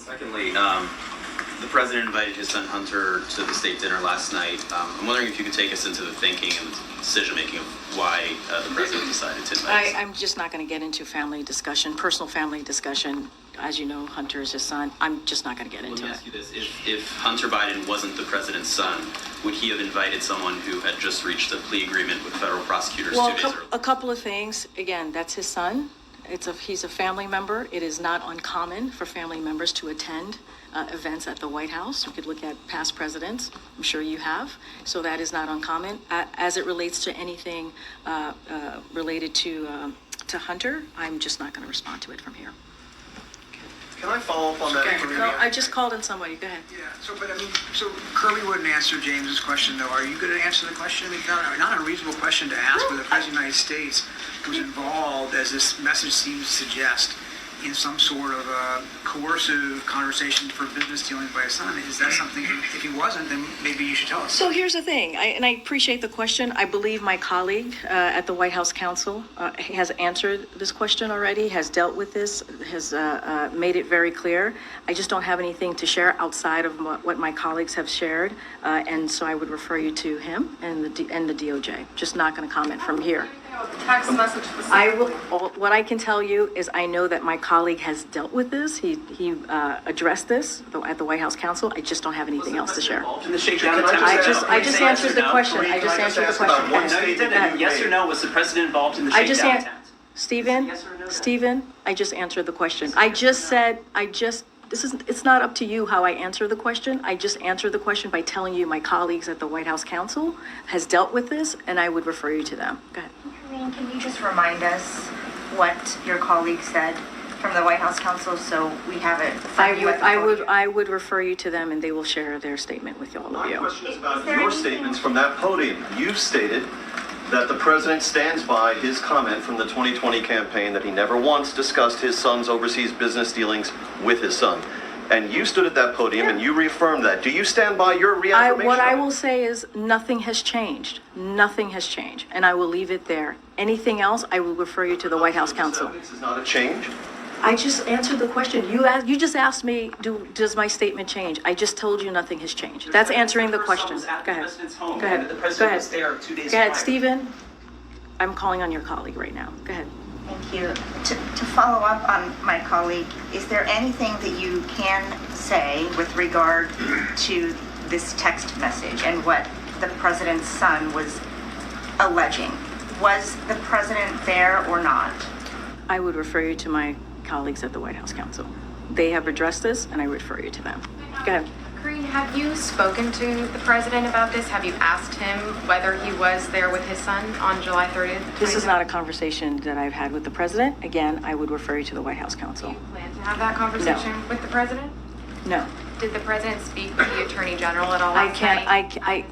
Secondly, the president invited his son Hunter to the state dinner last night. I'm wondering if you could take us into the thinking and decision making of why the president decided to invite his son. I'm just not going to get into family discussion, personal family discussion. As you know, Hunter is his son. I'm just not going to get into Let me it. ask you this. If Hunter Biden wasn't the president's son, would he have invited someone who had just reached a plea agreement with federal prosecutors Well, 2 days earlier? a couple of things. Again, that's his son. He's a family member. It is not uncommon for family members to attend events at the White House. You could look at past presidents. I'm sure you have. So that is not uncommon. As it relates to anything related to Hunter, I'm just not going to respond to it from here. Can I follow up on that? No, I just called in somebody. Go ahead. Yeah, so Kirby wouldn't answer James's question, though. Are you going to answer the question? I mean, not an unreasonable question to ask, whether the President of the United States was involved, as this message seems to suggest, in some sort of a coercive conversation for business dealings by his son. Is that something, if he wasn't, then maybe you should tell us. So here's the thing, and I appreciate the question. I believe my colleague at the White House Counsel has answered this question already, has dealt with this, has made it very clear. I just don't have anything to share outside of what my colleagues have shared, and so I would refer you to him and the DOJ. Just not going to comment from here. Text message. What I can tell you is I know that my colleague has dealt with this. He addressed this at the White House Counsel. I just don't have anything else to share. In the shakedown attempt? I just answered the question. I just answered the question. No, you didn't. Yes or no, was the president involved in the I just shakedown answered, attempt? Stephen, I just answered the question. It's not up to you how I answer the question. I just answered the question by telling you my colleagues at the White House Counsel has dealt with this, and I would refer you to them. Go ahead. Karine, can you just remind us what your colleague said from the White House Counsel so we have it? I would refer you to them, and they will share their statement with all of My you. question is about your statements from that podium. You've stated that the president stands by his comment from the 2020 campaign that he never once discussed his son's overseas business dealings with his son. And you stood at that podium and you reaffirmed that. Do you stand by your reaffirmation? What I will say is nothing has changed. Nothing has changed. And I will leave it there. Anything else, I will refer you to the White House Counsel. This is not a change? I just answered the question. You just asked me, does my statement change? I just told you nothing has changed. That's answering the question. Go ahead. Go ahead. The president was there 2 days Go ahead, prior. Stephen. I'm calling on your colleague right now. Go ahead. Thank you. To follow up on my colleague, is there anything that you can say with regard to this text message and what the president's son was alleging? Was the president there or not? I would refer you to my colleagues at the White House Counsel. They have addressed this, and I refer you to them. Go ahead. Karine, have you spoken to the president about this? Have you asked him whether he was there with his son on July 30th? This is not a conversation that I've had with the president. Again, I would refer you to the White House Counsel. Do you plan to have that conversation with the president? No. Did the president speak with the attorney general at all last night?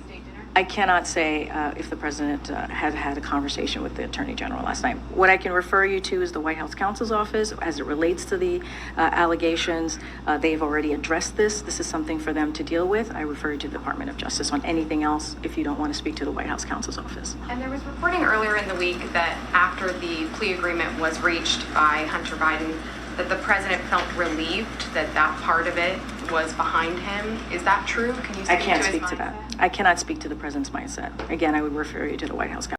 I cannot say if the president had had a conversation with the attorney general last night. What I can refer you to is the White House Counsel's office as it relates to the allegations. They've already addressed this. This is something for them to deal with. I refer you to the Department of Justice on anything else if you don't want to speak to the White House Counsel's office. And there was reporting earlier in the week that after the plea agreement was reached by Hunter Biden, that the president felt relieved that that part of it was behind him. Is that true? Can you speak I can't to his speak to mindset? that. I cannot speak to the president's mindset. Again, I would refer you to the White House Counsel.